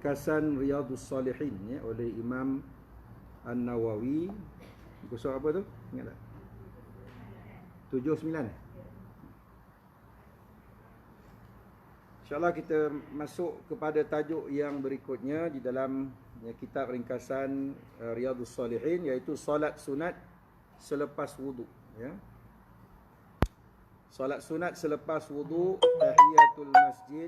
ringkasan Riyadhus Salihin ya, oleh Imam An-Nawawi. Muka surat apa tu? Ingat tak? 79. InsyaAllah kita masuk kepada tajuk yang berikutnya di dalam kitab ringkasan Riyadhus Salihin, iaitu solat sunat selepas wudu ya. Solat sunat selepas wudu, tahiyatul masjid,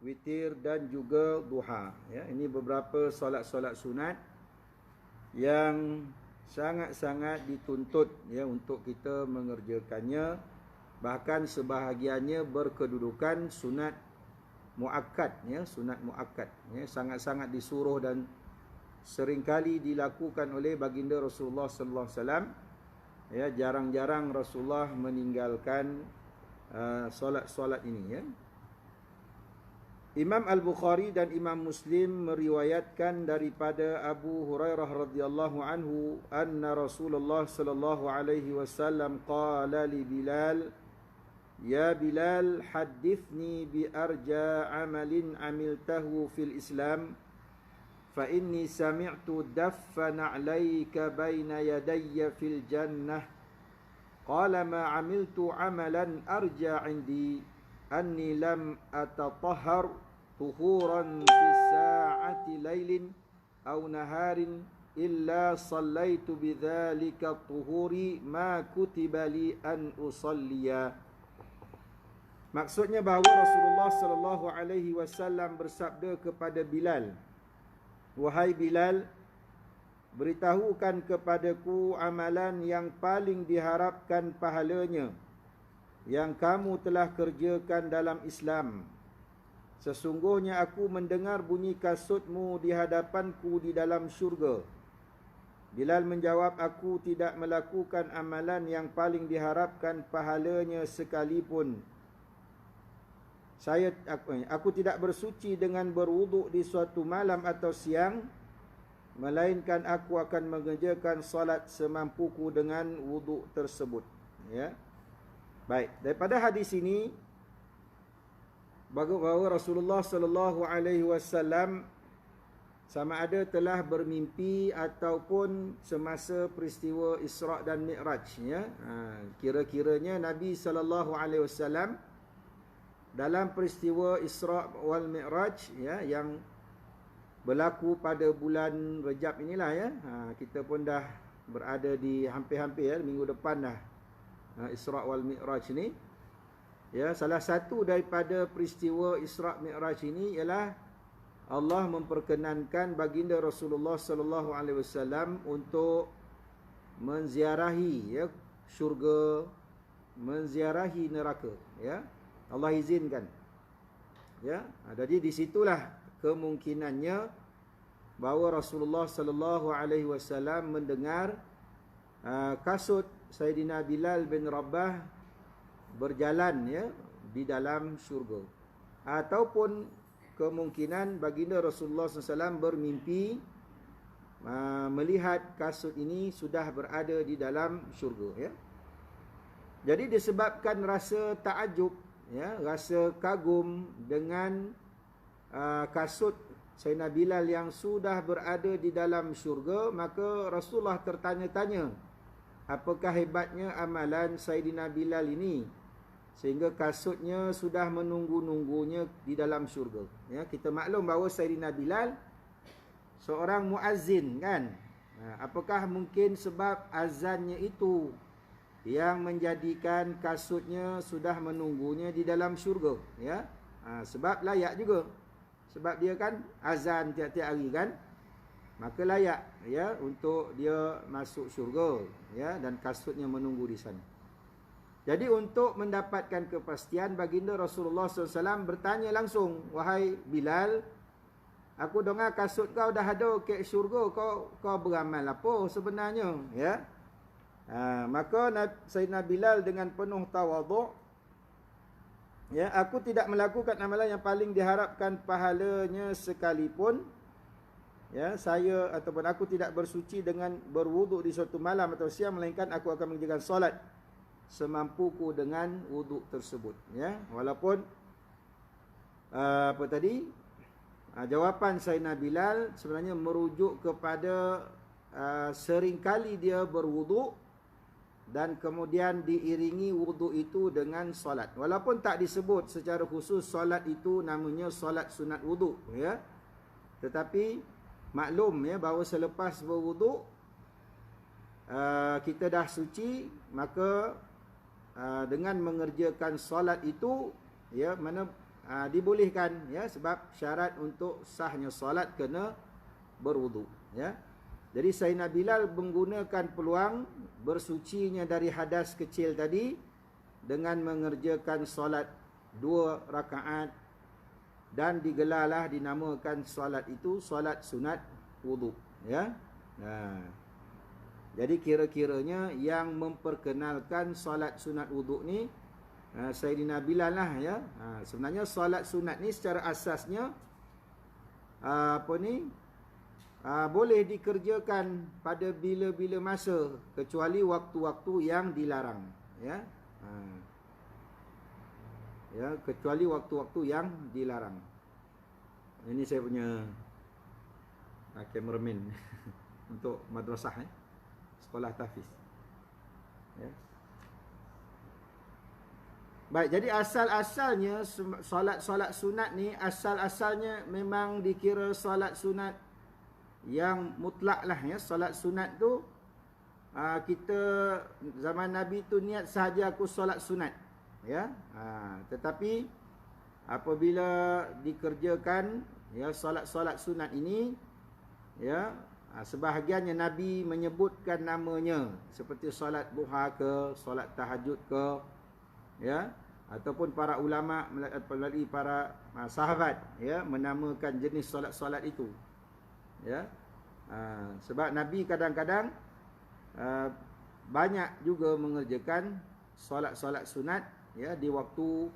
witir dan juga duha ya. Ini beberapa solat-solat sunat yang sangat-sangat dituntut ya untuk kita mengerjakannya. Bahkan sebahagiannya berkedudukan sunat muakkad ya, sunat muakkad ya, sangat-sangat disuruh dan seringkali dilakukan oleh baginda Rasulullah sallallahu alaihi wasallam ya. Jarang-jarang Rasulullah meninggalkan solat-solat ini ya. Imam Al-Bukhari dan Imam Muslim meriwayatkan daripada Abu Hurairah radhiyallahu anhu anna Rasulullah sallallahu alaihi wasallam qala li Bilal, ya Bilal, hadithni bi arja amalin amiltahu fil Islam, fa inni sami'tu daffan 'alayka baina yadayya fil jannah. Qala ma 'amiltu 'amalan arja 'indi anni lam atatahhar tuhuran fi sa'ati lailin aw naharin illa sallaitu bidzalika tuhuri ma kutiba li an usalliya. Maksudnya bahawa Rasulullah sallallahu alaihi wasallam bersabda kepada Bilal, wahai Bilal, beritahukan kepadaku amalan yang paling diharapkan pahalanya yang kamu telah kerjakan dalam Islam. Sesungguhnya aku mendengar bunyi kasutmu di hadapanku di dalam syurga. Bilal menjawab, aku tidak melakukan amalan yang paling diharapkan pahalanya sekalipun. Aku tidak bersuci dengan berwuduk di suatu malam atau siang, melainkan aku akan mengerjakan solat semampuku dengan wuduk tersebut ya. Baik, daripada hadis ini bahawa Rasulullah sallallahu alaihi wasallam sama ada telah bermimpi ataupun semasa peristiwa Isra' dan Mi'raj ya. Kira-kiranya Nabi sallallahu alaihi wasallam dalam peristiwa Isra' wal Mi'raj ya, yang berlaku pada bulan Rejab inilah ya. Kita pun dah berada di hampir-hampir ya, minggu depan dah Isra' wal Mi'raj ini ya. Salah satu daripada peristiwa Isra' Mi'raj ini ialah Allah memperkenankan baginda Rasulullah sallallahu alaihi wasallam untuk menziarahi ya syurga, menziarahi neraka ya. Allah izinkan ya. Jadi di situlah kemungkinannya bahawa Rasulullah sallallahu alaihi wasallam mendengar kasut Sayyidina Bilal bin Rabah berjalan ya di dalam syurga, ataupun kemungkinan baginda Rasulullah SAW bermimpi melihat kasut ini sudah berada di dalam syurga ya. Jadi disebabkan rasa takjub ya, rasa kagum dengan kasut Sayyidina Bilal yang sudah berada di dalam syurga, maka Rasulullah tertanya-tanya, apakah hebatnya amalan Sayyidina Bilal ini sehingga kasutnya sudah menunggu-nunggunya di dalam syurga ya. Kita maklum bahawa Sayyidina Bilal seorang muazzin kan. Apakah mungkin sebab azannya itu yang menjadikan kasutnya sudah menunggunya di dalam syurga ya? Sebab layak juga, sebab dia kan azan tiap-tiap hari kan, maka layak ya untuk dia masuk syurga ya, dan kasutnya menunggu di sana. Jadi untuk mendapatkan kepastian, baginda Rasulullah SAW bertanya langsung, wahai Bilal, aku dengar kasut kau dah ada ke syurga, kau beramal apa sebenarnya ya? Maka Sayyidina Bilal dengan penuh tawaduk ya, aku tidak melakukan amalan yang paling diharapkan pahalanya sekalipun ya, saya ataupun aku tidak bersuci dengan berwuduk di suatu malam atau siang, melainkan aku akan mengerjakan solat semampuku dengan wuduk tersebut ya. Walaupun apa tadi jawapan Sayyidina Bilal sebenarnya merujuk kepada seringkali dia berwuduk dan kemudian diiringi wuduk itu dengan solat. Walaupun tak disebut secara khusus solat itu namanya solat sunat wuduk, ya. Tetapi maklum ya bahawa selepas berwuduk kita dah suci, maka dengan mengerjakan solat itu ya mana dibolehkan, ya, sebab syarat untuk sahnya solat kena berwuduk, ya. Jadi Sayyidina Bilal menggunakan peluang bersucinya dari hadas kecil tadi dengan mengerjakan solat 2 rakaat dan digelarlah dinamakan solat itu solat sunat wuduk, ya. Jadi kira-kiranya yang memperkenalkan solat sunat wuduk ni Sayyidina Bilal lah, ya. Sebenarnya solat sunat ni secara asasnya boleh dikerjakan pada bila-bila masa kecuali waktu-waktu yang dilarang, ya. Ya, kecuali waktu-waktu yang dilarang. Ini saya punya kameraman untuk madrasah, sekolah tahfiz, ya. Baik, jadi asal-asalnya solat sunat ni asal-asalnya memang dikira solat sunat yang mutlak lah, ya. Solat sunat tu kita zaman Nabi tu niat sahaja aku solat sunat, ya. Tetapi apabila dikerjakan, ya, solat-solat sunat ini, ya, sebahagiannya Nabi menyebutkan namanya seperti solat duha ke, solat tahajud ke, ya, ataupun para ulama melalui para sahabat, ya, menamakan jenis solat-solat itu, ya. Sebab Nabi kadang-kadang banyak juga mengerjakan solat-solat sunat, ya, di waktu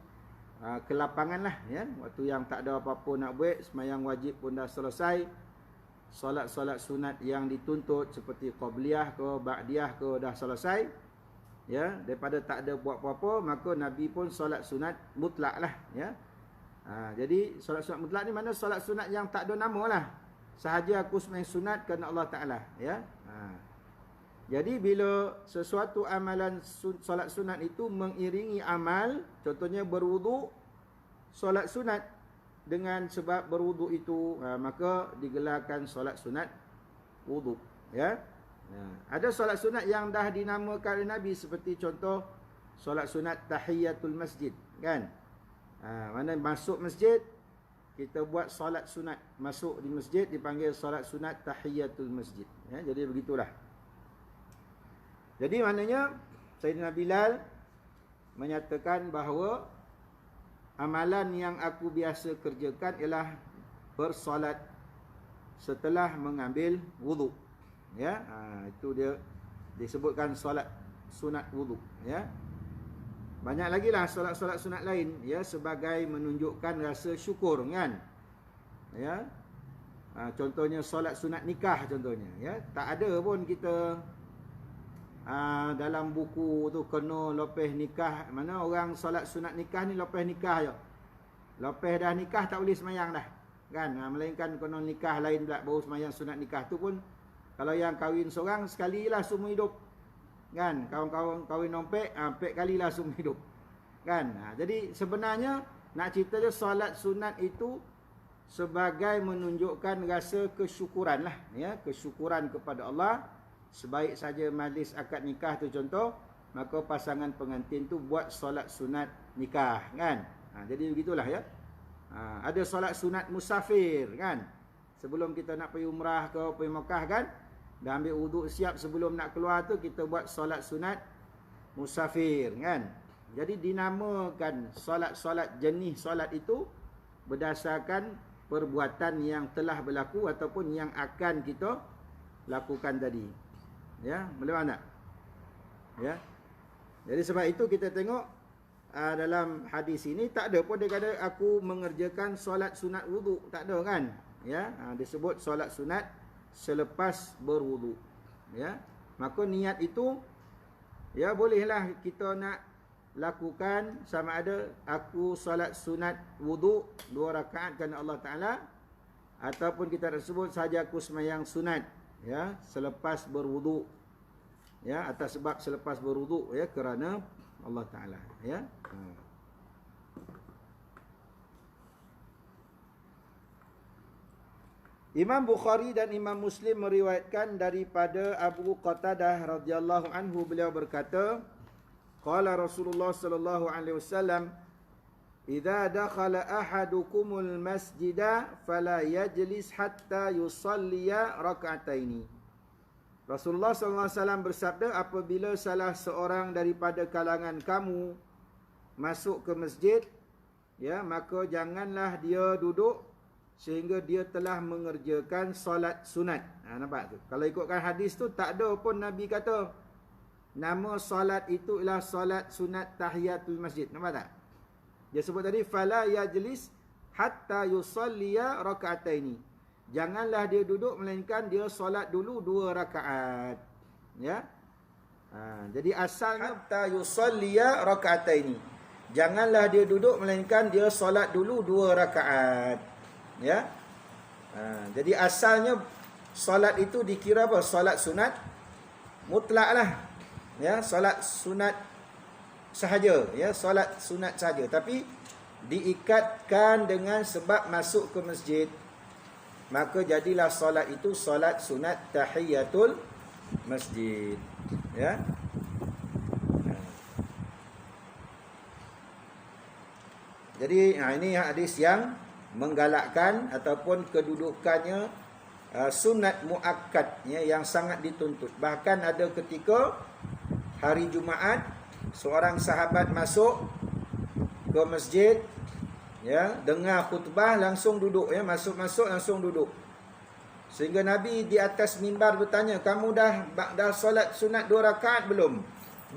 kelapangan lah, ya, waktu yang tak ada apa-apa nak buat, sembahyang wajib pun dah selesai, solat-solat sunat yang dituntut seperti qabliyah ke ba'diyah ke dah selesai, ya, daripada tak ada buat apa-apa, maka Nabi pun solat sunat mutlak lah, ya. Jadi solat sunat mutlak ni mana solat sunat yang tak ada nama lah, sahaja aku sembahyang sunat kerana Allah Ta'ala, ya. Jadi bila sesuatu amalan solat sunat itu mengiringi amal, contohnya berwuduk, solat sunat, dengan sebab berwuduk itu maka digelarkan solat sunat wuduk, ya. Ada solat sunat yang dah dinamakan oleh Nabi seperti contoh solat sunat tahiyatul masjid, kan. Mana masuk masjid kita buat solat sunat, masuk di masjid dipanggil solat sunat tahiyatul masjid, ya. Jadi begitulah. Jadi maknanya Sayyidina Bilal menyatakan bahawa amalan yang aku biasa kerjakan ialah bersolat setelah mengambil wuduk, ya. Itu dia disebutkan solat sunat wuduk, ya. Banyak lagi lah solat-solat sunat lain, ya, sebagai menunjukkan rasa syukur, kan, ya. Contohnya solat sunat nikah contohnya, ya. Tak ada pun kita dalam buku tu kena lepas nikah, mana orang solat sunat nikah ni lepas nikah je. Lepas dah nikah tak boleh semayang dah, kan. Melainkan kena nikah lain pula baru semayang sunat nikah tu pun. Kalau yang kahwin seorang sekali lah seumur hidup, kan. Kawan-kawan kahwin nompek, pek kali lah seumur hidup, kan. Jadi sebenarnya nak cerita je solat sunat itu sebagai menunjukkan rasa kesyukuran lah, ya, kesyukuran kepada Allah. Sebaik saja majlis akad nikah tu contoh, maka pasangan pengantin tu buat solat sunat nikah, kan. Jadi begitulah, ya. Ada solat sunat musafir, kan. Sebelum kita nak pergi umrah ke pergi Mekah, kan, dah ambil wuduk siap sebelum nak keluar tu kita buat solat sunat musafir, kan. Jadi dinamakan solat-solat jenis solat itu berdasarkan perbuatan yang telah berlaku ataupun yang akan kita lakukan tadi, ya. Boleh tak? Ya. Jadi sebab itu kita tengok dalam hadis ini tak ada pun dia kata aku mengerjakan solat sunat wuduk, tak ada, kan, ya. Disebut solat sunat selepas berwuduk, ya. Maka niat itu, ya, bolehlah kita nak lakukan sama ada aku solat sunat wuduk 2 rakaat kerana Allah Ta'ala, ataupun kita nak sebut saja aku sembahyang sunat, ya, selepas berwuduk, ya, atas sebab selepas berwuduk, ya, kerana Allah Taala, ya. Imam Bukhari dan Imam Muslim meriwayatkan daripada Abu Qatadah radhiyallahu anhu, beliau berkata, qala Rasulullah sallallahu alaihi wasallam, idza dakhala ahadukumul masjida fala yajlis hatta yusalliya rak'ataini. Rasulullah sallallahu alaihi wasallam bersabda, apabila salah seorang daripada kalangan kamu masuk ke masjid, ya, maka janganlah dia duduk sehingga dia telah mengerjakan solat sunat. Nampak tu? Kalau ikutkan hadis tu, tak ada pun Nabi kata nama solat itu ialah solat sunat tahiyatul masjid. Nampak tak? Dia sebut tadi, fala yajlis hatta yusalliya raka'ataini. Janganlah dia duduk, melainkan dia solat dulu 2 rakaat. Ya. Jadi asalnya hatta yusalliya raka'ataini. Janganlah dia duduk, melainkan dia solat dulu 2 rakaat. Ya. Jadi asalnya solat itu dikira apa? Solat sunat mutlak lah. Ya, solat sunat sahaja, ya, solat sunat sahaja, tapi diikatkan dengan sebab masuk ke masjid, maka jadilah solat itu solat sunat tahiyatul masjid, ya. Jadi ini hadis yang menggalakkan ataupun kedudukannya sunat muakkad, ya, yang sangat dituntut. Bahkan ada ketika hari Jumaat seorang sahabat masuk ke masjid, ya, dengar khutbah langsung duduk, ya, masuk langsung duduk. Sehingga Nabi di atas mimbar bertanya, kamu dah solat sunat 2 rakaat belum?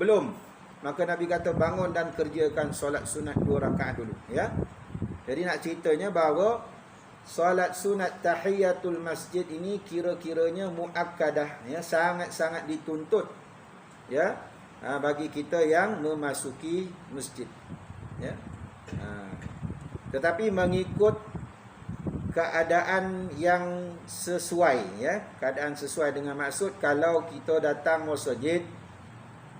Belum. Maka Nabi kata, bangun dan kerjakan solat sunat 2 rakaat dulu, ya. Jadi nak ceritanya bahawa solat sunat tahiyatul masjid ini kira-kiranya muakkadah, ya, sangat-sangat dituntut, ya, bagi kita yang memasuki masjid, ya. Tetapi mengikut keadaan yang sesuai, ya, keadaan sesuai dengan maksud. Kalau kita datang masjid,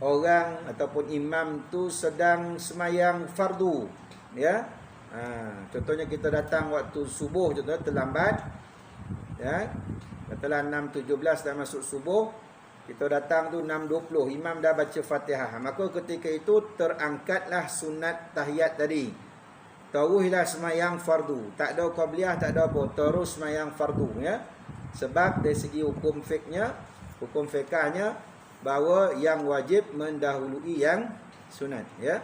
orang ataupun imam tu sedang semayang fardu, ya. Contohnya kita datang waktu subuh, contohnya terlambat, ya, katalah 6.17 dah masuk subuh, kita datang tu 6.20, imam dah baca Fatihah, maka ketika itu terangkatlah sunat tahiyat tadi, taruhlah semayang fardu, tak ada qabliyah, tak ada apa, terus semayang fardu, ya. Sebab dari segi hukum fiqhnya, hukum fiqhnya, bahawa yang wajib mendahului yang sunat, ya.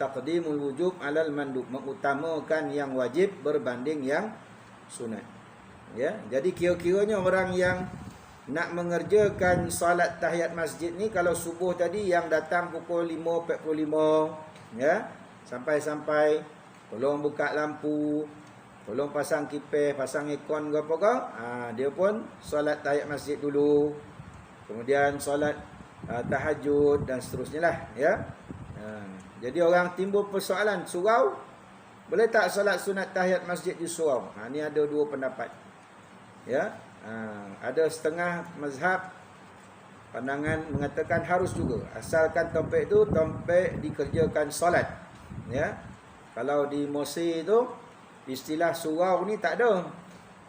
Taqdimul wujub alal mandub, mengutamakan yang wajib berbanding yang sunat, ya. Jadi kira-kiranya orang yang nak mengerjakan solat tahiyat masjid ni, kalau subuh tadi yang datang pukul 5.45, ya, sampai tolong buka lampu, tolong pasang kipas, pasang aircon ke apa ke, dia pun solat tahiyat masjid dulu, kemudian solat tahajud dan seterusnya lah, ya. Jadi orang timbul persoalan, surau boleh tak solat sunat tahiyat masjid di surau? Ni ada 2 pendapat, ya. Ada setengah mazhab pandangan mengatakan harus juga, asalkan tempat itu tempat dikerjakan solat, ya. Kalau di Mesir tu istilah surau ni tak ada,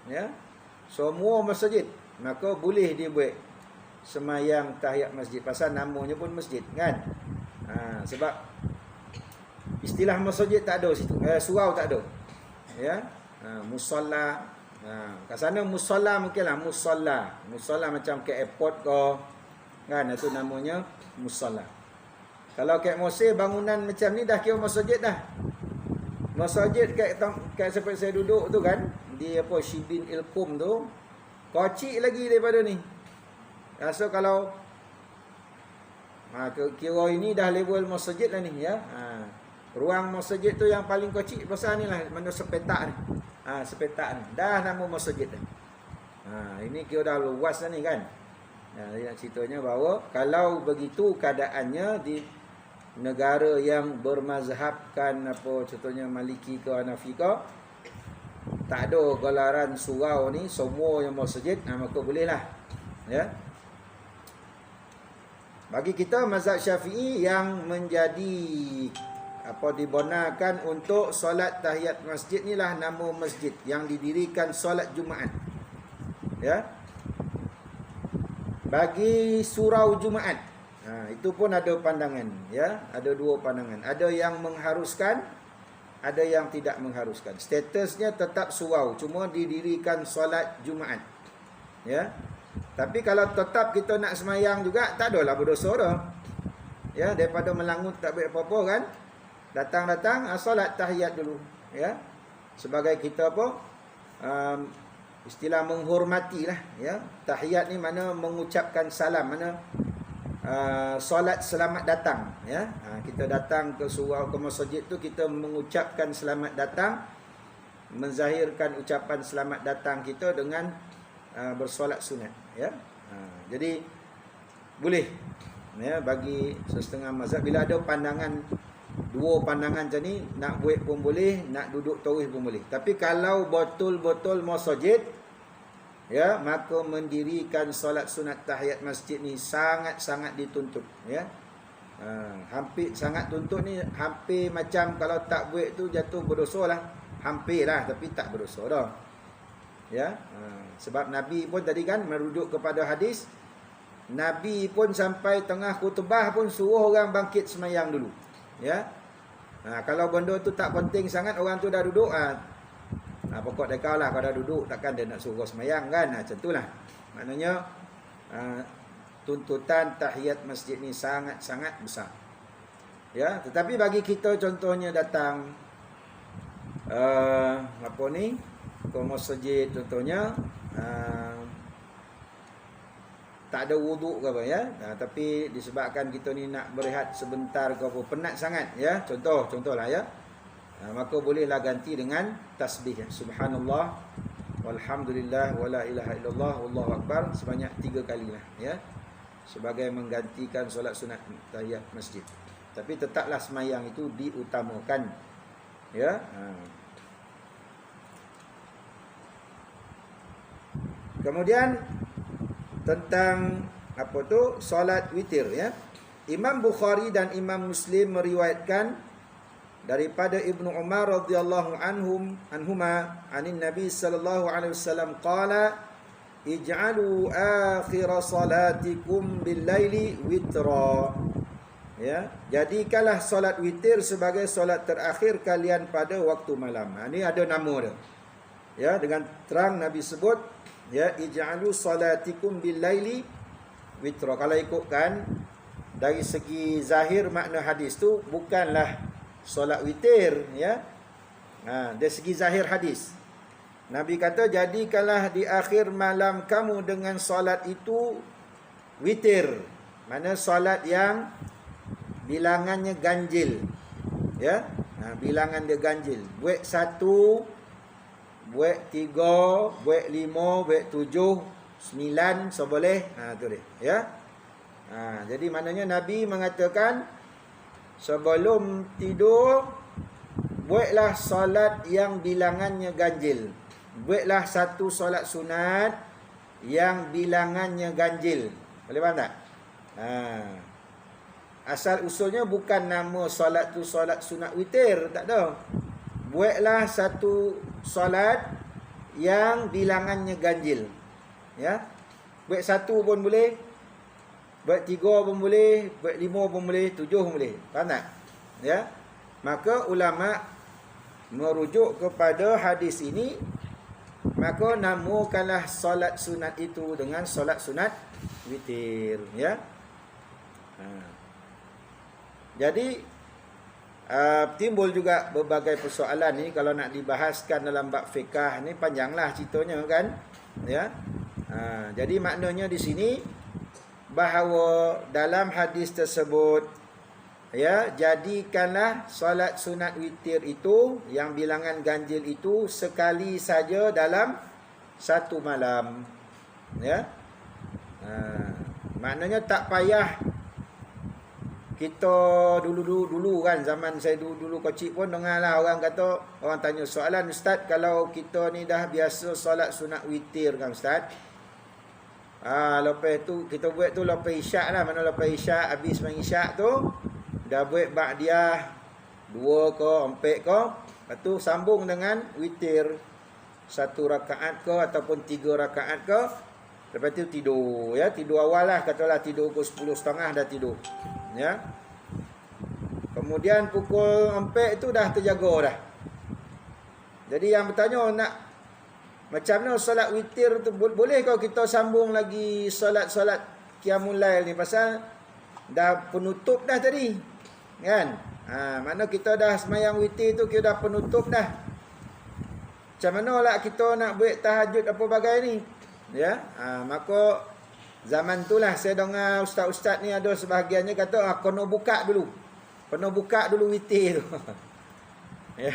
ya, semua masjid, maka boleh dia buat semayang tahiyat masjid, pasal namanya pun masjid, kan. Sebab istilah masjid tak ada situ, surau tak ada, ya. Musalla, kat sana musalla mungkinlah, musalla macam ke airport ke, kan, itu namanya musalla. Kalau kat Mesir bangunan macam ni dah kira masjid dah. Masjid kat seperti saya duduk tu, kan, di apa Shibin Ilkum tu, kocik lagi daripada ni. So kalau kira ini dah level masjid lah ni, ya. Ruang masjid tu yang paling kecil pasal ni lah, mana sepetak ni. Sepetak ni dah nama masjid dah. Ini kira dah luas dah ni, kan. Jadi nak ceritanya bahawa kalau begitu keadaannya di negara yang bermazhabkan apa, contohnya Maliki ke Hanafi ke, tak ada gelaran surau ni semua yang masjid, maka bolehlah. Ya. Bagi kita mazhab Syafi'i yang menjadi dibenarkan untuk solat tahiyat masjid ni lah nama masjid yang didirikan solat Jumaat. Ya. Bagi surau Jumaat, itu pun ada pandangan, ya, ada dua pandangan. Ada yang mengharuskan, ada yang tidak mengharuskan. Statusnya tetap surau, cuma didirikan solat Jumaat. Ya. Tapi kalau tetap kita nak semayang juga, tak adalah berdosa dah. Ya, daripada melangut tak baik apa-apa kan. Datang-datang solat tahiyat dulu, ya. Sebagai kita istilah menghormati lah, ya. Tahiyat ni mana mengucapkan salam, mana solat selamat datang, ya. Kita datang ke surau, ke masjid tu kita mengucapkan selamat datang, menzahirkan ucapan selamat datang kita dengan bersolat sunat, ya. Jadi boleh, ya, bagi setengah mazhab. Bila ada pandangan, dua pandangan macam ni, nak buat pun boleh, nak duduk tarawih pun boleh. Tapi kalau betul-betul masjid, ya, maka mendirikan solat sunat tahiyat masjid ni sangat-sangat dituntut, ya. Hampir sangat tuntut ni, hampir macam kalau tak buat tu jatuh berdosa lah. Hampir lah, tapi tak berdosa dah. Ya. Sebab Nabi pun tadi kan merujuk kepada hadis, Nabi pun sampai tengah khutbah pun suruh orang bangkit semayang dulu. Ya. Kalau benda tu tak penting sangat, orang tu dah duduk, pokok dia kau lah, kalau dah duduk takkan dia nak suruh semayang kan. Macam tu lah. Maknanya tuntutan tahiyat masjid ni sangat-sangat besar. Ya, tetapi bagi kita contohnya datang ke masjid contohnya, tak ada wuduk ke apa, ya. Tapi disebabkan kita ni nak berehat sebentar ke apa, penat sangat, ya. Contohlah, ya. Maka bolehlah ganti dengan tasbih, subhanallah walhamdulillah wala ilaha illallah wallahu akbar sebanyak 3 kali lah, ya. Sebagai menggantikan solat sunat tahiyat masjid. Tapi tetaplah semayang itu diutamakan, ya. Kemudian tentang solat witir, ya. Imam Bukhari dan Imam Muslim meriwayatkan daripada Ibnu Umar radhiyallahu anhuma anin Nabi sallallahu alaihi wasallam qala ij'alu akhir salatikum bil laili witra. Ya, jadikanlah solat witir sebagai solat terakhir kalian pada waktu malam. Ini ada nama dia. Ya, dengan terang Nabi sebut, ya, ij'alu salatikum bil laili witra. Kalau ikutkan dari segi zahir makna hadis tu bukanlah solat witir, ya. Dari segi zahir hadis, Nabi kata jadikanlah di akhir malam kamu dengan solat itu witir. Mana solat yang bilangannya ganjil, ya. Bilangan dia ganjil. Buat 1, buat 3, buat 5, buat 7, 9, so boleh. Tu dia, ya. Jadi maknanya Nabi mengatakan sebelum tidur buatlah solat yang bilangannya ganjil. Buatlah 1 solat sunat yang bilangannya ganjil. Boleh faham tak? Asal usulnya bukan nama solat tu solat sunat witir, tak ada. Buatlah 1 solat yang bilangannya ganjil, ya. Buat 1 pun boleh, buat 3 pun boleh, buat 5 pun boleh, 7 pun boleh. Faham tak? Ya. Maka ulama merujuk kepada hadis ini, maka namakanlah solat sunat itu dengan solat sunat witir, ya. Jadi timbul juga berbagai persoalan ni kalau nak dibahaskan dalam bab fiqh ni, panjanglah ceritanya kan, ya. Jadi maknanya di sini bahawa dalam hadis tersebut, ya, jadikanlah solat sunat witir itu yang bilangan ganjil itu sekali saja dalam 1 malam, ya. Maknanya tak payah kita dulu kan, zaman saya dulu kecil pun dengar lah orang kata, orang tanya soalan, Ustaz, kalau kita ni dah biasa solat sunat witir kan Ustaz, lepas tu kita buat tu lepas isyak lah, mana lepas isyak, habis main isyak tu dah buat ba'diyah 2 ke 4 ke, lepas tu sambung dengan witir 1 rakaat ke ataupun 3 rakaat ke, lepas tu tidur, ya, tidur awal lah, katalah tidur pukul 10.30 dah tidur, ya. Kemudian pukul 4 tu dah terjaga dah. Jadi yang bertanya, nak macam mana solat witir tu, boleh kau kita sambung lagi solat-solat qiyamul lail ni, pasal dah penutup dah tadi, kan? Mana kita dah semayang witir tu, kita dah penutup dah. Macam mana lah kita nak buat tahajud apa bagai ni, ya? Maka zaman tu lah saya dengar ustaz-ustaz ni ada sebahagiannya kata, kena buka dulu witir tu. Ya.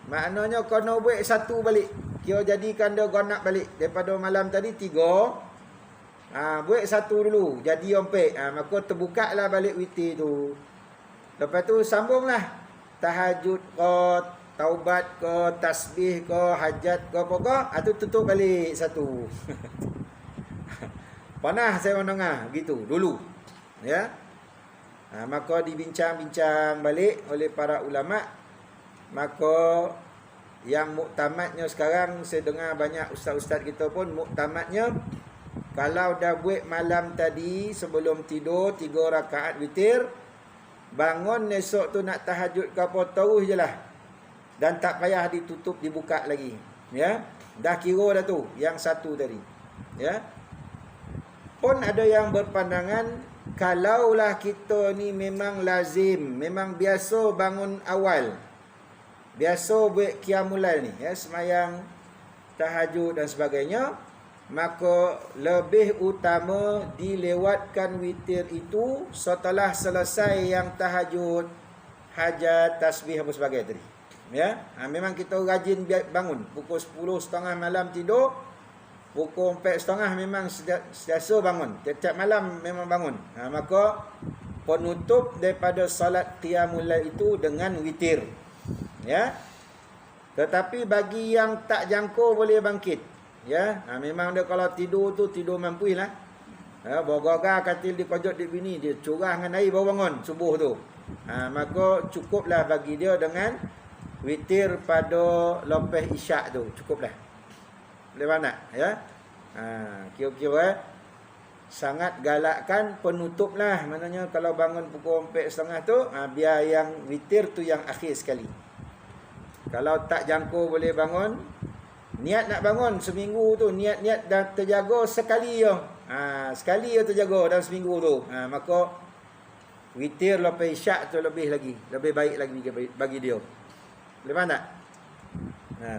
Maknanya kena buat 1 balik, kira jadikan dia gonak balik daripada malam tadi 3, buat 1 dulu jadi 4, maka terbuka lah balik witir tu. Lepas tu sambunglah tahajud ke, taubat ke, tasbih ke, hajat ke, apa ke, tu tutup balik 1. Pernah saya mendengar gitu dulu, ya. Maka dibincang-bincang balik oleh para ulama. Maka yang muktamadnya sekarang, saya dengar banyak ustaz-ustaz kita pun muktamadnya, kalau dah buat malam tadi sebelum tidur 3 rakaat witir, bangun esok tu nak tahajud ke apa, terus je lah, dan tak payah ditutup, dibuka lagi, ya. Dah kira dah tu yang 1 tadi, ya. Pun ada yang berpandangan, kalaulah kita ni memang lazim, memang biasa bangun awal, biasa buat qiyamul lail ni, ya, semayang tahajud dan sebagainya, maka lebih utama dilewatkan witir itu setelah selesai yang tahajud, hajat, tasbih apa sebagainya tadi, ya. Memang kita rajin bangun pukul 10.30 malam tidur, pukul 4.30 memang sentiasa bangun, tiap-tiap malam memang bangun. Maka penutup daripada salat qiyamul lail itu dengan witir, ya. Tetapi bagi yang tak jangkau boleh bangkit, ya. Memang dia kalau tidur tu tidur mampu lah, ya, bawa katil dikojok di bini, dia curah dengan air baru bangun subuh tu, maka cukuplah bagi dia dengan witir pada lepas isyak tu, cukuplah. Boleh mana, ya. Kira-kira sangat galakkan penutup lah, maknanya kalau bangun pukul 4.30 tu, biar yang witir tu yang akhir sekali. Kalau tak jangkau boleh bangun, niat nak bangun seminggu tu, niat-niat dah terjaga sekali je, sekali je terjaga dalam seminggu tu, maka witir lepas isyak tu lebih baik lagi bagi dia. Boleh faham tak?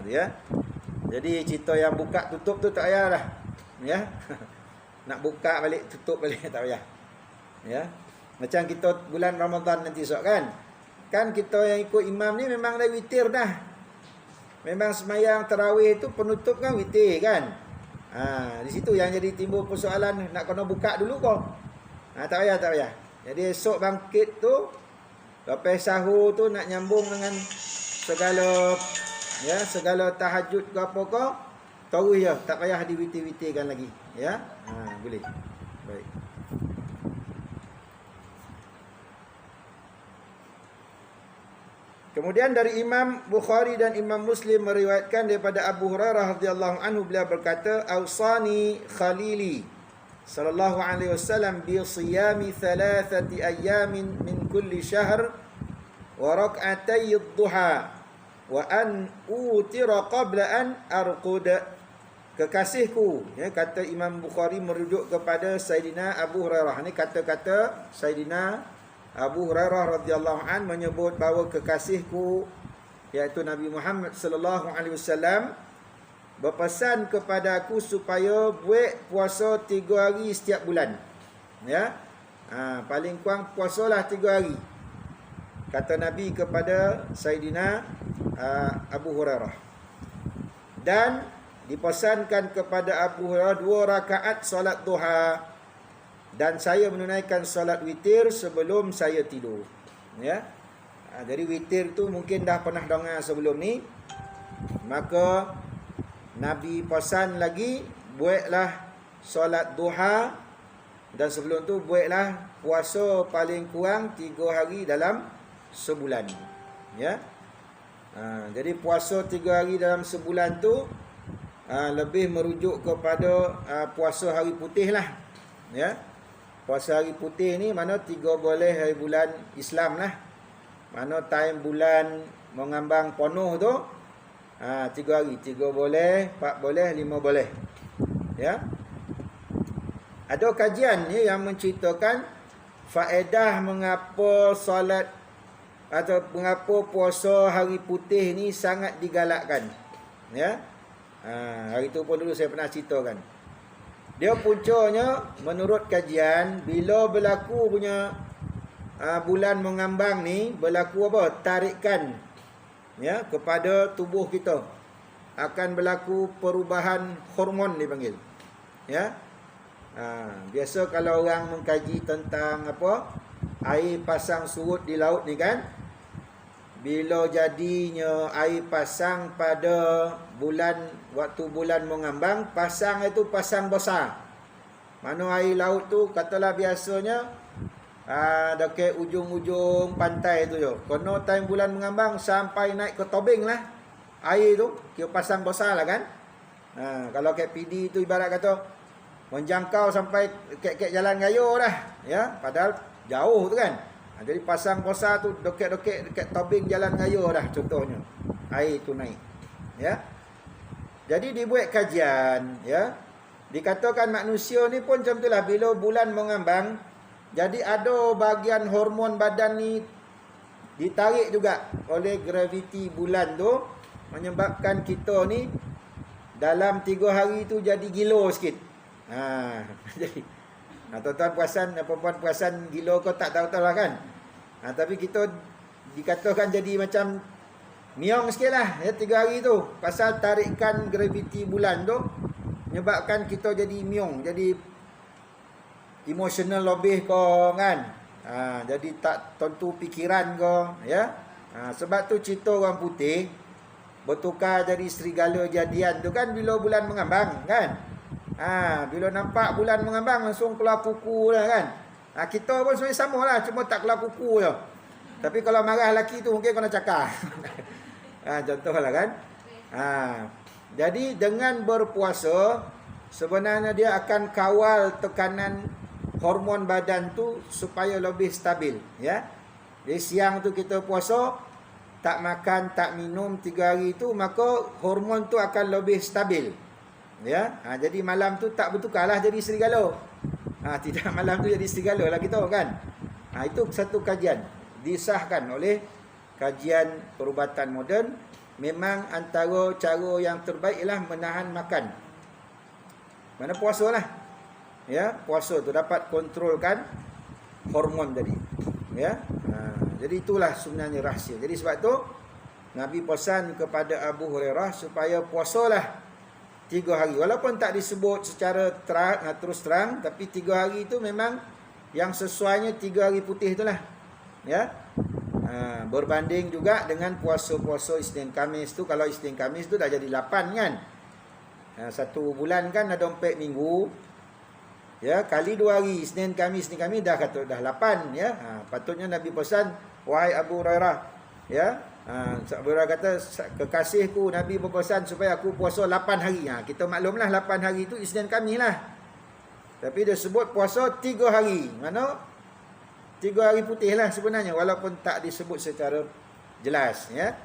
Ya. Jadi cerita yang buka tutup tu tak payah dah, ya. Nak buka balik tutup balik tak payah, ya. Macam kita bulan Ramadan nanti esok kan kita yang ikut imam ni memang dah witir dah, memang semayang tarawih tu penutup kan witir kan. Di situ yang jadi timbul persoalan, nak kena buka dulu kau. Tak payah. Jadi esok bangkit tu lepas sahur tu nak nyambung dengan segala tahajud ke apa ke, terus je, tak payah diwitir-witirkan lagi, ya. Boleh. Baik. Kemudian dari Imam Bukhari dan Imam Muslim meriwayatkan daripada Abu Hurairah radhiyallahu anhu, beliau berkata, "Awsani khalili sallallahu alaihi wasallam bi siyami 3 ayamin min kulli syahr wa rak'atay ad-duha wa an utira qabla an arqud." Kekasihku, ya, kata Imam Bukhari merujuk kepada Sayyidina Abu Hurairah. Ini kata-kata Sayyidina Abu Hurairah radhiyallahu an menyebut bahawa kekasihku, iaitu Nabi Muhammad sallallahu alaihi wasallam, berpesan kepada aku supaya buat puasa 3 hari setiap bulan, ya. Paling kurang puasalah 3 hari, kata Nabi kepada Sayyidina Abu Hurairah. Dan dipesankan kepada Abu Hurairah 2 rakaat solat duha. dan saya menunaikan solat witir sebelum saya tidur. Ya. Jadi witir tu mungkin dah pernah dengar sebelum ni. Maka Nabi pesan lagi, buatlah solat duha, dan sebelum tu buatlah puasa paling kurang 3 hari dalam sebulan. Ya. Jadi puasa 3 hari dalam sebulan tu lebih merujuk kepada puasa hari putih lah. Ya. Puasa hari putih ni mana 3 boleh hari bulan Islam lah. Mana time bulan mengambang penuh tu 3 hari, 3 boleh, 4 boleh, 5 boleh. Ya. Ada kajian ni yang menceritakan faedah mengapa solat atau mengapa puasa hari putih ni sangat digalakkan. Ya. Hari tu pun dulu saya pernah ceritakan. Dia puncanya menurut kajian, bila berlaku punya bulan mengambang ni, berlaku apa? Tarikan, ya, kepada tubuh kita. Akan berlaku perubahan hormon dipanggil. Ya. Biasa kalau orang mengkaji tentang apa? Air pasang surut di laut ni kan, bila jadinya air pasang pada waktu bulan mengambang, pasang itu pasang besar. Mana air laut tu katalah biasanya dekat ujung-ujung pantai tu je. Kena time bulan mengambang sampai naik ke tobing lah. Air tu kira pasang besar lah kan. Kalau kat PD tu ibarat kata menjangkau sampai kat jalan raya dah. Ya, padahal jauh tu kan. Jadi pasang besar tu dekat tobing jalan raya dah contohnya. Air tu naik. Ya. Jadi dibuat kajian, ya. Dikatakan manusia ni pun macam itulah, bila bulan mengambang, jadi ada bahagian hormon badan ni ditarik juga oleh graviti bulan tu, menyebabkan kita ni dalam 3 hari tu jadi gila sikit. Jadi tuan-tuan perasan, puan-puan perasan gila kau tak tahu-tahu lah kan. Tapi kita dikatakan jadi macam miong sikit lah ya 3 hari tu. Pasal tarikan graviti bulan tu menyebabkan kita jadi miong, jadi emotional lebih kau kan. Jadi tak tentu pikiran kau ya. Sebab tu cerita orang putih bertukar jadi serigala jadian tu kan bila bulan mengambang kan. Bila nampak bulan mengambang langsung keluar kuku dah kan. Kita pun sebenarnya sama lah, cuma tak keluar kuku je. Tapi kalau marah lelaki tu mungkin kena cakar. Contohlah kan. Jadi dengan berpuasa sebenarnya dia akan kawal tekanan hormon badan tu supaya lebih stabil ya. Jadi siang tu kita puasa, tak makan, tak minum 3 hari tu, maka hormon tu akan lebih stabil. Ya. Jadi malam tu tak bertukarlah jadi serigala. Tidak malam tu jadi serigala lah kita kan. Itu satu kajian disahkan oleh kajian perubatan moden. Memang antara cara yang terbaik ialah menahan makan. Mana puasa lah. Ya, puasa tu dapat kontrolkan hormon tadi. Ya. Jadi itulah sebenarnya rahsia. Jadi sebab tu Nabi pesan kepada Abu Hurairah supaya puasalah 3 hari. Walaupun tak disebut secara terus terang, tapi 3 hari itu memang yang sesuainya 3 hari putih itulah. Ya. Berbanding juga dengan puasa-puasa Isnin Khamis tu. Kalau Isnin Khamis tu dah jadi 8 kan. 1 bulan kan ada 4 minggu. Ya, kali 2 hari Isnin Khamis dah kata dah 8 ya. Patutnya Nabi pesan, wahai Abu Hurairah, ya. Abu Hurairah kata kekasihku Nabi berpesan supaya aku puasa 8 hari. Kita maklumlah 8 hari itu Isnin Khamis lah. Tapi dia sebut puasa 3 hari. Mana 3 hari putih lah sebenarnya, walaupun tak disebut secara jelas ya.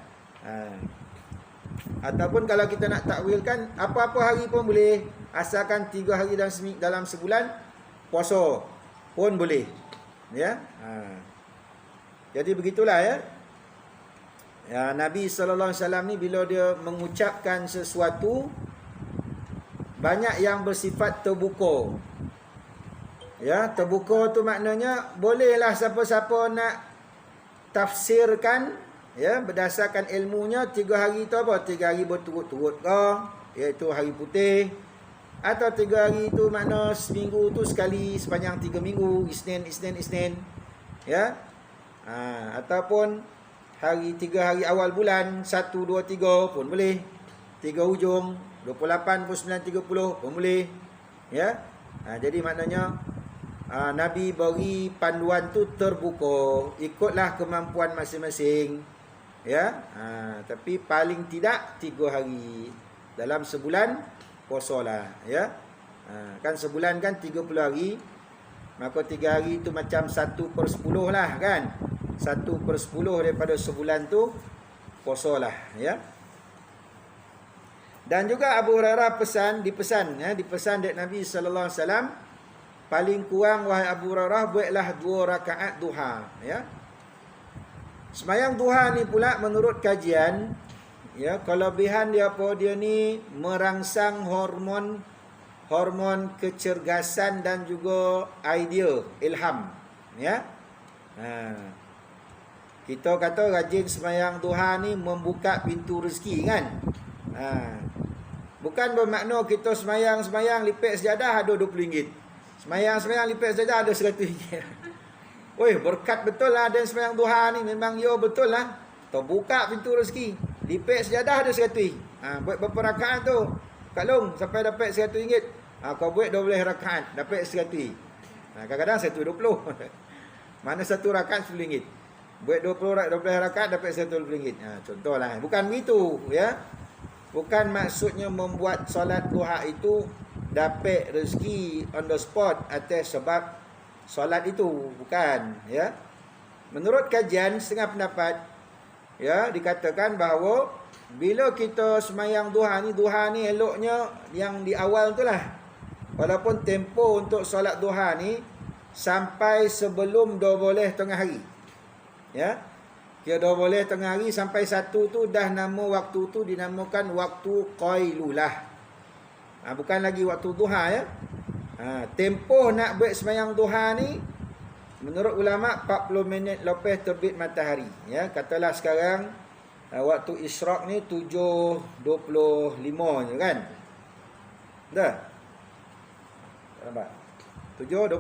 Ataupun kalau kita nak takwilkan, apa-apa hari pun boleh, asalkan 3 hari dalam sebulan puasa pun boleh ya. Jadi begitulah ya. Nabi SAW ni bila dia mengucapkan sesuatu, banyak yang bersifat terbuka. Ya, terbuka tu maknanya bolehlah siapa-siapa nak tafsirkan ya berdasarkan ilmunya 3 hari tu apa? 3 hari berturut-turut ke, iaitu hari putih. Atau 3 hari tu makna seminggu tu sekali sepanjang 3 minggu, Isnin. Ya. Ataupun 3 hari awal bulan, 1, 2, 3 pun boleh. 3 hujung, 28, 29, 30 pun boleh. Ya. Jadi maknanya Nabi beri panduan tu terbuka, ikutlah kemampuan masing-masing. Ya. Tapi paling tidak 3 hari dalam sebulan puasalah, ya. Kan sebulan kan 30 hari. Maka 3 hari tu macam 1/10 lah kan. 1/10 daripada sebulan tu puasalah, ya. Dan juga Abu Hurairah dipesan dari Nabi sallallahu alaihi wasallam, paling kurang wahai Abu Hurairah buatlah 2 rakaat duha, ya. Sembahyang duha ni pula menurut kajian, ya, kelebihan dia apa, dia ni merangsang hormon kecergasan dan juga idea, ilham, ya. Kita kata rajin sembahyang duha ni membuka pintu rezeki kan. Bukan bermakna kita sembahyang lipat sejadah ada RM20. Sembahyang lipat sejadah ada RM100. Oi, berkat betul lah ada sembahyang duha ni, memang ya betul lah. Terbuka pintu rezeki. Lipat sejadah ada RM100. Buat berapa rakaat tu? Kak Long sampai dapat RM100. Kau buat 12 rakaat dapat RM100. Kadang-kadang RM120. Mana satu rakaat RM10. Buat 12 rakaat dapat RM120. Contohlah. Bukan begitu, ya. Bukan maksudnya membuat solat duha itu dapat rezeki on the spot atas sebab solat itu, bukan, ya. Menurut kajian setengah pendapat, ya, dikatakan bahawa bila kita sembahyang duha ni eloknya yang di awal tu lah. Walaupun tempo untuk solat duha ni sampai sebelum 12 tengah hari, ya. Kira 12 tengah hari sampai 1 tu dah nama waktu tu dinamakan waktu qailulah. Bukan lagi waktu duha, ya. Tempoh nak buat sembahyang duha ni menurut ulama 40 minit lepas terbit matahari, ya. Katalah sekarang waktu isyraq ni 7.25 je kan. Dah. Nampak? 7.20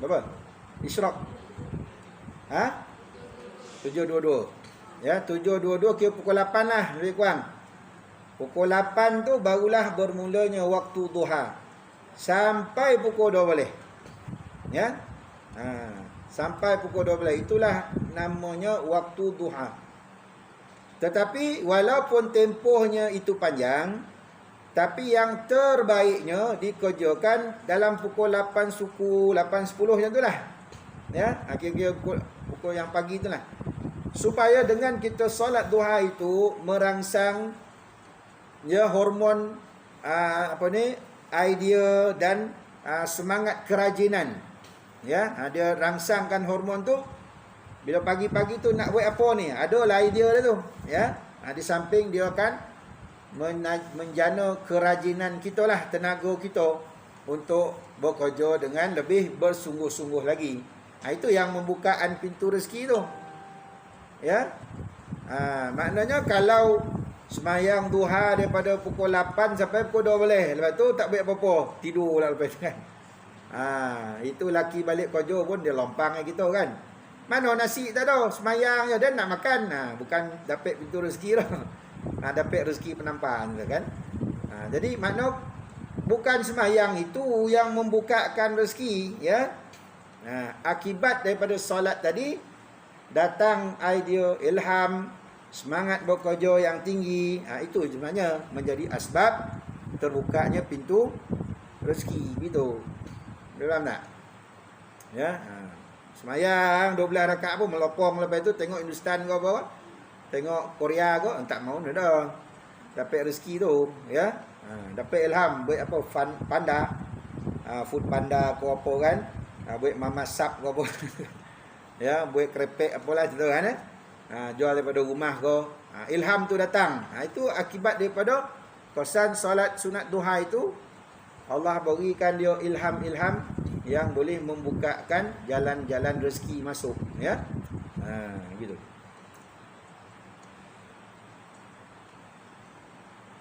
berapa? Isyraq. 7.22. Ya, 7.22 kira pukul 8 lah lebih kurang. Pukul 8 tu barulah bermulanya waktu duha. Sampai pukul 12. Ya. Sampai pukul 12. Itulah namanya waktu duha. Tetapi walaupun tempohnya itu panjang, tapi yang terbaiknya dikerjakan dalam pukul 8 suku, 8.10 macam tu lah. Ya, kira-kira pukul yang pagi tu lah. Supaya dengan kita solat duha itu merangsang, ya, hormon idea dan semangat kerajinan, ya. Dia rangsangkan hormon tu. Bila pagi-pagi tu nak buat apa ni, adalah idea dia tu, ya. Di samping dia akan menjana kerajinan kita lah, tenaga kita untuk bekerja dengan lebih bersungguh-sungguh lagi. Itu yang membukaan pintu rezeki tu, ya. Maknanya kalau sembahyang duha daripada pukul 8 sampai pukul 12, lepas tu tak buat apa-apa, tidur lah lepas tu kan. Itu laki balik kerja pun dia lompang kita kan. Mana nasi tak ada, sembahyang je dan nak makan. Bukan dapat pintu rezeki dah. Dapat rezeki penampan kan. Jadi makna bukan sembahyang itu yang membukakan rezeki, ya. Akibat daripada solat tadi datang idea, ilham, semangat bekerja yang tinggi. Itu sebenarnya menjadi asbab terbukanya pintu rezeki gitu. Faham tak? Ya. Sembahyang 12 rakaat pun melopong, lepas tu tengok Hindustan ke apa, tengok Korea ke, tak mau dah. Dapat rezeki tu, ya. Dapat ilham buat apa, panda, food panda ke apa kan. Buat mamasap ke apa. Ya, buat krepek apalah cerita kan, jual daripada rumah ke. Ilham tu datang. Itu akibat daripada kosan solat sunat duha itu. Allah berikan dia ilham-ilham yang boleh membukakan jalan-jalan rezeki masuk, ya. Gitu.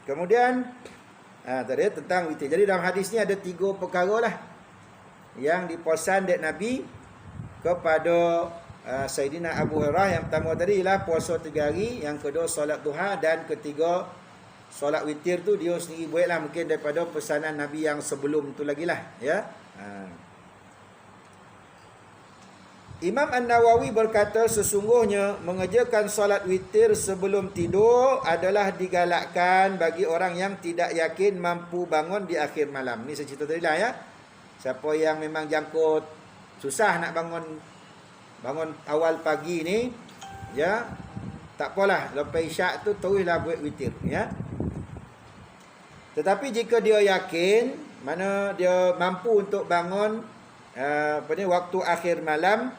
Kemudian tadi tentang witir. Jadi dalam hadis ni ada 3 perkara lah yang dipesan dek Nabi kepada Sayyidina Abu Hurairah. Yang pertama tadi ialah puasa 3 hari, yang kedua solat duha, dan ketiga solat witir tu dia sendiri buatlah, mungkin daripada pesanan Nabi yang sebelum tu lagi lah, ya. Imam An-Nawawi berkata sesungguhnya mengerjakan solat witir sebelum tidur adalah digalakkan bagi orang yang tidak yakin mampu bangun di akhir malam. Ni saya cerita tadi lah, ya. Siapa yang memang jangkut susah nak bangun awal pagi ni, ya, tak apalah, lepas isyak tu teruslah buat witir, ya. Tetapi jika dia yakin, mana dia mampu untuk bangun waktu akhir malam,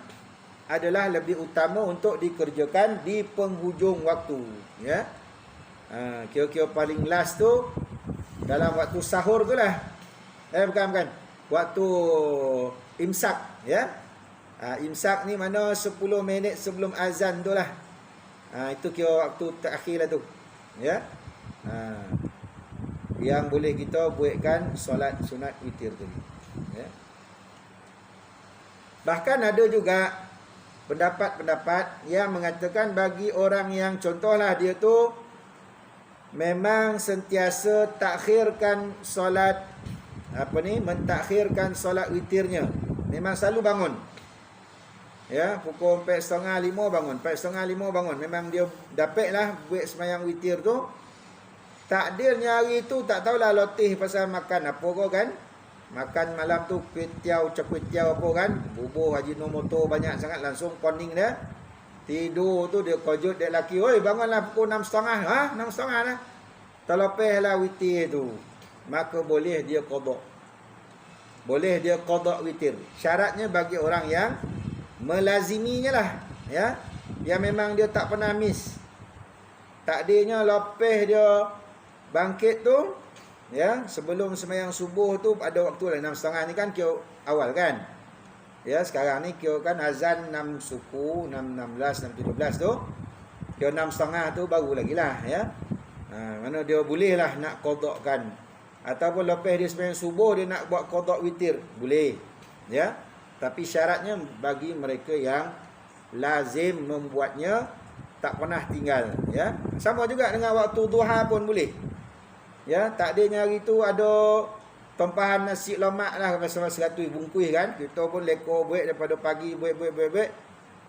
adalah lebih utama untuk dikerjakan di penghujung waktu, ya. Kira-kira paling last tu dalam waktu sahur tu lah. Bukan. Waktu imsak, ya. Imsak ni mana 10 minit sebelum azan tu lah. Itu kira waktu terakhir lah tu, ya. Yang boleh kita buatkan solat sunat witir tu, ya. Bahkan ada juga pendapat-pendapat yang mengatakan bagi orang yang contohlah dia tu memang sentiasa takhirkan solat mentakhirkan solat witirnya, memang selalu bangun, ya, pukul 4:30 5 bangun, 4:30 5 bangun, memang dia dapatlah buat sembahyang witir tu. Takdirnya hari tu tak tahulah lotih pasal makan apa kau kan. Makan malam tu kuitiau apa kan, bubur haji nomoto banyak sangat, langsung koning dia. Tidur tu dia kojut dia lelaki, "Oi, bangunlah pukul 6:30." 6:30 dah. Terlepaslah witir tu. Maka boleh dia qada. Boleh dia qada witir. Syaratnya bagi orang yang melaziminya lah, ya. Yang memang dia tak pernah miss. Takdirnya lepas dia bangkit tu, ya, sebelum sembahyang subuh tu ada waktu lah 6:30 ni kan kira awal kan. Ya, sekarang ni kira kan azan 6 suku, 6:16, 6:17 tu. Kira 6:30 tu baru lagi lah, ya. Mana dia boleh lah nak qadakkan. Ataupun lepas dia sembahyang subuh dia nak buat qada witir, boleh. Ya. Tapi syaratnya bagi mereka yang lazim membuatnya, tak pernah tinggal, ya. Sama juga dengan waktu duha pun boleh. Ya, takdirnya hari tu ada tempahan nasi lemak lah pasal 100 bungkus kan. Kita pun lekor buat daripada pagi buat.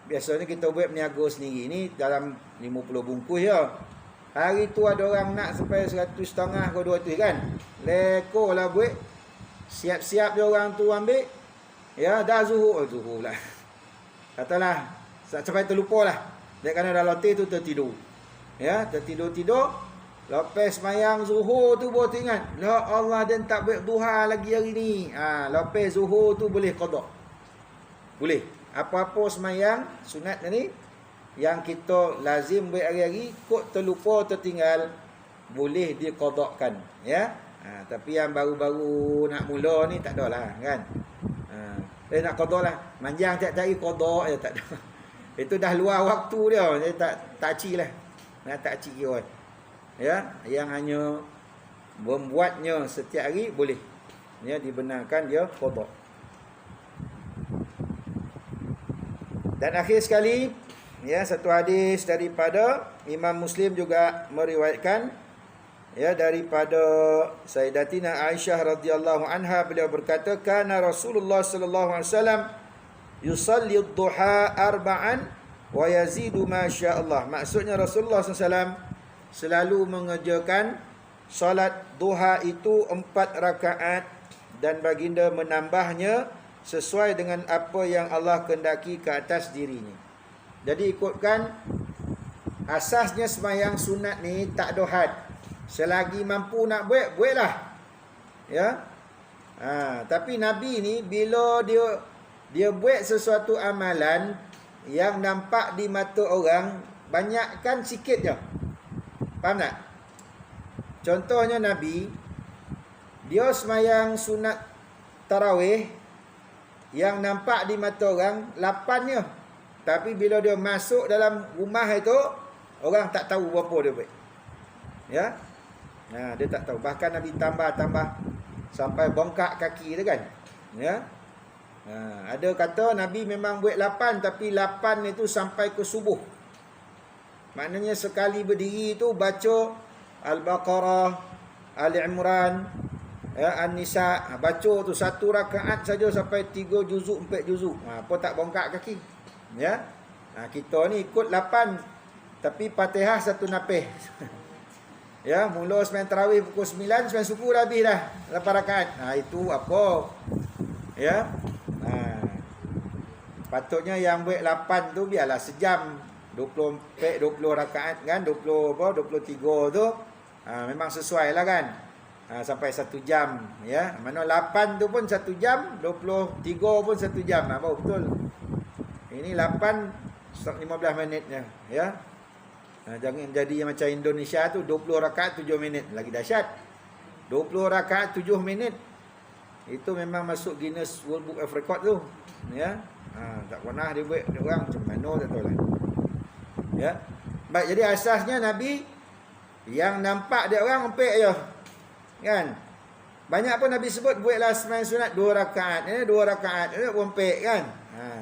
Biasanya kita buat meniaga sendiri ni dalam 50 bungkus ya. Hari tu ada orang nak sampai 100.5 ke 200 kan. Lekor lah buat. Siap-siap dia orang tu ambil. Ya, dah zuhur lah. Katalah sampai terlupa lah. Dia kerana dah lotih tu tertidur. Ya, tertidur. Lepas semayang zuhur tu baru teringat, ya Allah, dia tak buat duha lagi hari ni. Lepas zuhur tu boleh qada. Boleh. Apa-apa semayang sunat ni yang kita lazim buat hari-hari, kok terlupa tertinggal, boleh diqadakan, ya. Tapi yang baru-baru nak mula ni tak ada lah kan. Nak qada lah, manjang tiap-tiap hari qada je tak ada. Itu dah luar waktu dia, jadi tak cik lah. Tak cik kira. Ya, yang hanya membuatnya setiap hari boleh, ya, dibenarkan dia qada. Dan akhir sekali, ya, satu hadis daripada Imam Muslim juga meriwayatkan, ya, daripada Sayyidatina Aisyah radhiyallahu anha, beliau berkata, kana Rasulullah sallallahu alaihi wasallam yusalli ad-duha arba'an wa yazidu ma syaa Allah. Maksudnya Rasulullah sallallahu alaihi wasallam selalu mengerjakan solat duha itu 4 rakaat dan baginda menambahnya sesuai dengan apa yang Allah kehendaki ke atas dirinya. Jadi ikutkan asasnya sembahyang sunat ni tak ada had. Selagi mampu nak buatlah. Ya. Tapi Nabi ni bila dia buat sesuatu amalan yang nampak di mata orang, banyakkan sikit je. Faham tak? Contohnya Nabi, dia semayang sunat tarawih yang nampak di mata orang 8-nya. Tapi bila dia masuk dalam rumah itu, orang tak tahu berapa dia buat. Ya. Dia tak tahu. Bahkan Nabi tambah sampai bongkak kaki dia kan. Ya. Ada kata Nabi memang buat 8, tapi 8 itu sampai ke subuh. Maknanya sekali berdiri itu baca Al-Baqarah, Ali Imran, An-Nisa, baca tu satu rakaat saja sampai 3 juzuk, 4 juzuk. Apa tak bongkak kaki. Ya. Kita ni ikut 8, tapi Fatihah satu napih. Ya, mula sembahyang tarawih pukul 9, sembahyang subuh dah habis dah 8 rakaat. Itu apa? Ya. Patutnya yang buat 8 tu biarlah sejam. 20 rakaat kan, 23 tu. Memang sesuai lah kan. Sampai 1 jam, ya. Mana 8 tu pun 1 jam, 23 pun 1 jam. Apa betul? Ini 8 15 minitnya, ya. Jangan jadi macam Indonesia tu 20 rakaat 7 minit. Lagi dahsyat. 20 rakaat 7 minit. Itu memang masuk Guinness World Book of Record tu. Ya. Tak pernah dia buat orang macam mana tak tahu lah. Ya. Baik, jadi asasnya Nabi yang nampak dia orang empek je. Kan? Banyak pun Nabi sebut buatlah sembahyang sunat 2 rakaat. 2 rakaat empek kan?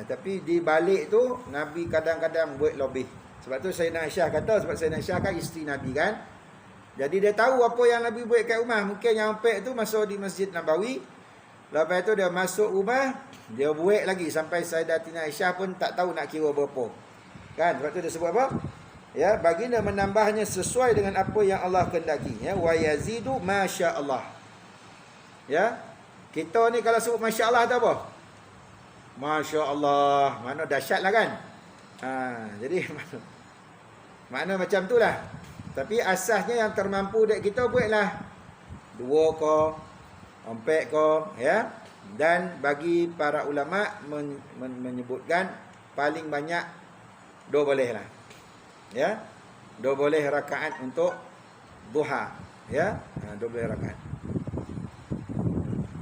Tapi di balik tu Nabi kadang-kadang buat lebih. Sebab tu Sayyidina Aisyah kata, sebab Sayyidina Aisyah kan isteri Nabi kan. Jadi dia tahu apa yang Nabi buat kat rumah. Mungkin yang empek tu masuk di Masjid Nabawi. Lepas tu dia masuk rumah, dia buat lagi sampai Sayyidatina Aisyah pun tak tahu nak kira berapa. Kan? Sebab tu dia sebut apa? Ya, baginda menambahnya sesuai dengan apa yang Allah kehendaki. Ya, wa yazidu masya-Allah. Ya. Kita ni kalau sebut masya-Allah tu apa? Masya-Allah. Mana dahsyatlah kan? Jadi mana macam tu lah. Tapi asasnya yang termampu dek kita buatlah 2 ke 4 ke, ya. Dan bagi para ulama menyebutkan paling banyak 2 boleh lah. Ya. 2 boleh rakaat untuk duha, ya. 2 boleh rakaat.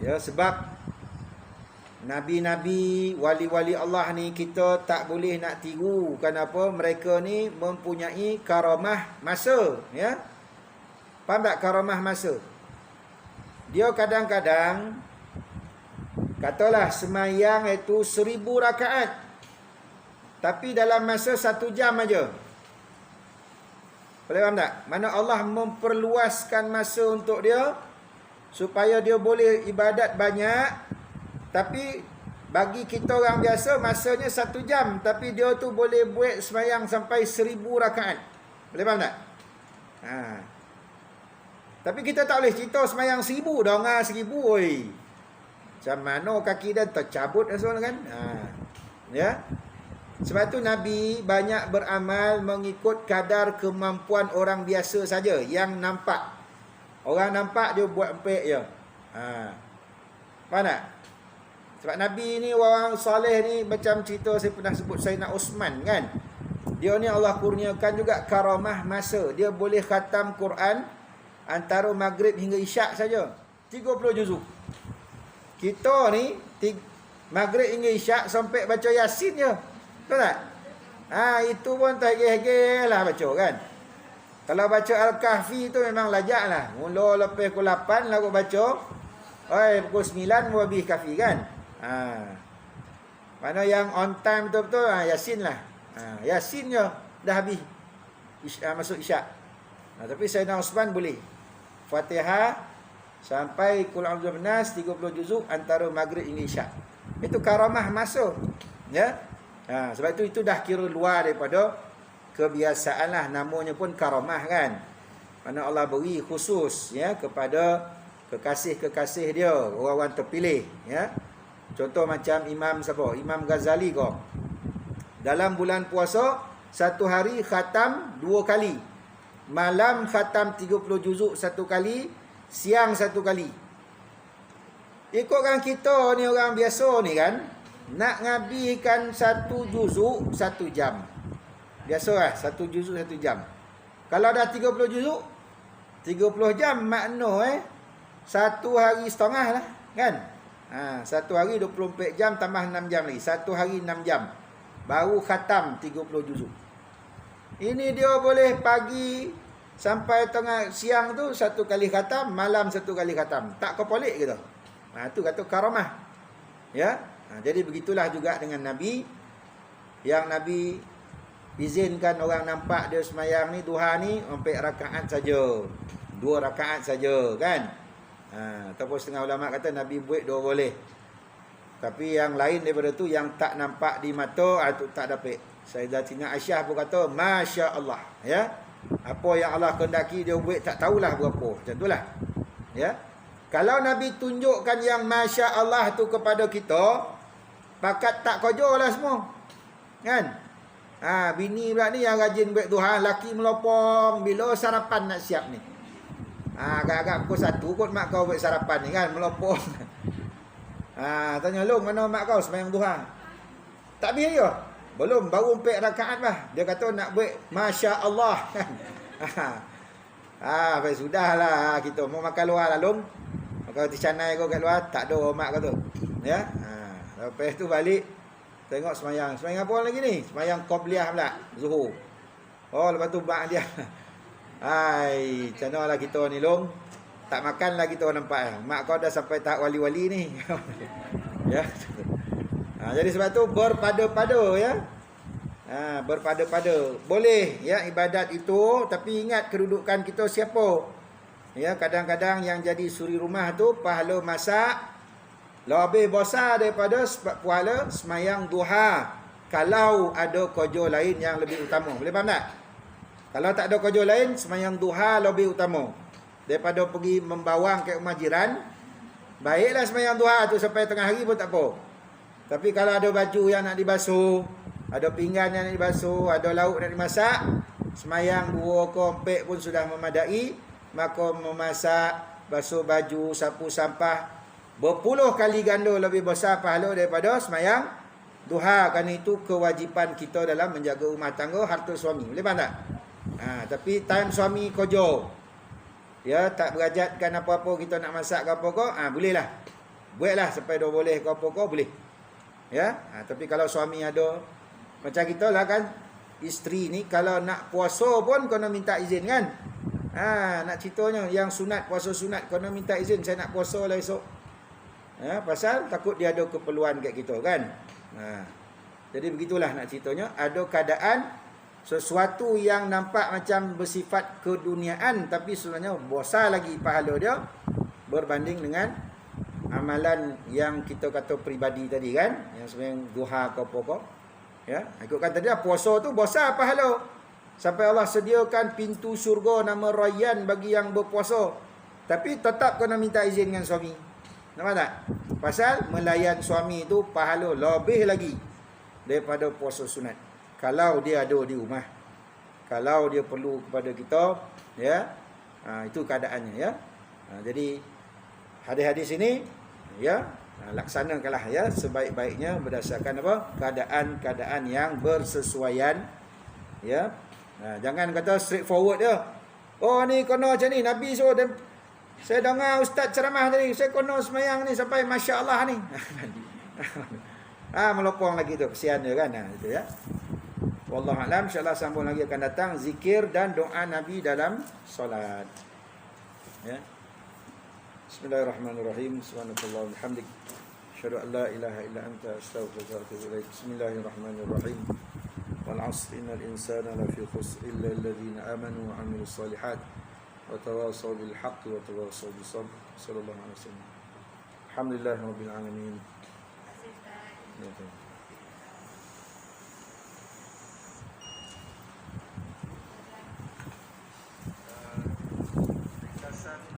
Ya, sebab Nabi-Nabi, wali-wali Allah ni kita tak boleh nak tiru. Kenapa? Mereka ni mempunyai karamah masa. Ya? Faham tak karamah masa? Dia kadang-kadang, katalah semayang itu 1000 rakaat. Tapi dalam masa 1 jam aja. Boleh faham tak? Mana Allah memperluaskan masa untuk dia, supaya dia boleh ibadat banyak. Tapi bagi kita orang biasa masanya 1 jam, tapi dia tu boleh buat sembahyang sampai 1000 rakaat. Boleh faham tak? Tapi kita tak boleh cerita sembahyang 1000 dah ngah 1000 oi. Macam mana kaki dia tercabut dan soal kan? Ya. Sebab tu Nabi banyak beramal mengikut kadar kemampuan orang biasa saja yang nampak. Orang nampak dia buat empek je. Faham tak? Sebab Nabi ni orang soleh ni, macam cerita saya pernah sebut Sayyidina Osman kan. Dia ni Allah kurniakan juga karamah masa. Dia boleh khatam Quran antara maghrib hingga isyak saja. 30 juzuk. Kita ni maghrib hingga isyak sampai baca Yasin je. Betul tak? Itu pun tak hege-hege lah baca kan. Kalau baca Al-Kahfi tu memang lajak lah. Mula lepas pukul 8 lagu baca. Pukul 9 mau habis Kahfi kan. Mana yang on time betul-betul Yasin lah. Yasin je dah habis masuk isyak. Tapi Sayyidina Osman boleh Fatihah sampai Qul a'udzu binnas 30 juzuk antara maghrib hingga isyak. Itu karamah masa. Ya. Sebab itu dah kira luar daripada kebiasaan lah. Namanya pun karamah kan. Mana Allah beri khusus ya kepada kekasih-kekasih dia, orang-orang terpilih ya. Contoh macam Imam siapa? Imam Ghazali kau. Dalam bulan puasa, 1 hari khatam 2 kali. Malam khatam 30 juzuk 1 kali, siang 1 kali. Ikutkan kita ni orang biasa ni kan, nak ngabihkan 1 juzuk 1 jam. Biasalah 1 juzuk 1 jam. Kalau dah 30 juzuk 30 jam makna 1 hari setengah lah kan. 1 hari 24 jam tambah 6 jam lagi. 1 hari 6 jam. Baru khatam 30 juzuk. Ini dia boleh pagi Sampai tengah siang tu 1 kali khatam, malam 1 kali khatam. Tak kepolik gitu. Tu kata karamah. Ya. Jadi begitulah juga dengan Nabi. Yang Nabi izinkan orang nampak dia semayang ni, duha ni, 4 rakaat saja. 2 rakaat saja kan. Ataupun setengah ulama kata Nabi buat 2 boleh. Tapi yang lain daripada tu, yang tak nampak di mata, tu tak dapat. Sayyidatina Aisyah pun kata, Masya Allah. Ya. Apa yang Allah kehendaki dia buat tak tahulah berapa. Macam itulah. Ya. Kalau Nabi tunjukkan yang Masya Allah tu kepada kita, pakat tak kojo lah semua. Kan? Bini pula ni yang rajin buat duha, laki melopong bila sarapan nak siap ni. Agak-agak pukul 1 kot mak kau buat sarapan ni kan, melopong. Tanya, Long, mana mak kau sembahyang duha? Tak biaya. Belum, baru 4 rakaat lah. Dia kata nak buat Masya Allah. Sudahlah kita mau makan luar lah, Long. Kalau dicanai kau kat luar, tak ada mak kata. Ya. Lepas tu balik, tengok semayang. Semayang apa lagi ni? Semayang Qobliyah pula, Zuhur. Lepas tu mak dia. Macam mana lah kita ni, Long? Tak makan lah kita nampak. Mak kau dah sampai tahap wali-wali ni. Ya. Jadi sebab tu berpada-pada ya. Berpada-pada. Boleh ya ibadat itu, tapi ingat kedudukan kita siapa. Ya, kadang-kadang yang jadi suri rumah tu pahala masak lebih besar daripada pahala semayang duha. Kalau ada kerja lain yang lebih utama. Boleh faham tak? Kalau tak ada kerja lain, semayang duha lebih utama daripada pergi membawang ke rumah jiran. Baiklah semayang duha tu sampai tengah hari pun tak apa. Tapi kalau ada baju yang nak dibasuh, ada pinggan yang nak dibasuh, ada lauk nak dimasak, semayang 2 ke 4 pun sudah memadai. Maka memasak, basuh baju, sapu sampah, berpuluh kali ganda lebih besar pahala daripada semayang duha. Kerana itu kewajipan kita dalam menjaga rumah tangga, harta suami. Boleh faham tak? Tapi time suami kerja, ya, tak berajatkan apa-apa, kita nak masak ke apa ke, bolehlah. Buatlah sampai dah boleh ke apa ke, boleh. Ya, tapi kalau suami ada, macam kita lah kan, isteri ni kalau nak puasa pun kena minta izin kan. Nak ceritanya yang sunat, puasa sunat, kena minta izin, saya nak puasa lah esok. Pasal takut dia ada keperluan kat kita kan. Jadi begitulah nak ceritanya. Ada keadaan sesuatu yang nampak macam bersifat keduniaan, tapi sebenarnya besar lagi pahala dia berbanding dengan amalan yang kita kata peribadi tadi kan, yang sebenarnya duha ke apa-apa. Ya, ikutkan tadi puasa tu besar pahala. Sampai Allah sediakan pintu syurga nama Rayyan bagi yang berpuasa. Tapi tetap kena minta izin dengan suami. Nampak tak? Pasal melayan suami itu pahala lebih lagi daripada puasa sunat. Kalau dia ada di rumah. Kalau dia perlu kepada kita, ya. Itu keadaannya ya. Jadi hadis-hadis ini ya, laksanakanlah ya sebaik-baiknya berdasarkan apa? Keadaan-keadaan yang bersesuaian ya. Jangan kata straightforward je. Ni kena macam ni, Nabi suruh dan saya dengar ustaz ceramah tadi, saya kena semayang ni sampai Masya Allah ni. Melopong lagi tu, kesian dia kan. Itu ya. Wallahu a'lam. InsyaAllah sambung lagi akan datang zikir dan doa Nabi dalam solat. Ya. Bismillahirrahmanirrahim. Subhanallah walhamdik. Asyhadu an la ilaha illa anta astaghfiruka wa atubu ilaik. Bismillahirrahmanirrahim. Wal 'asr innal insana lafi khusr illa alladhina amanu wa 'amilus solihat wa tawassaw bil haqqi wa tawassaw bis sabr. Sallallahu alaihi wasallam. Alhamdulillahirabbil alamin.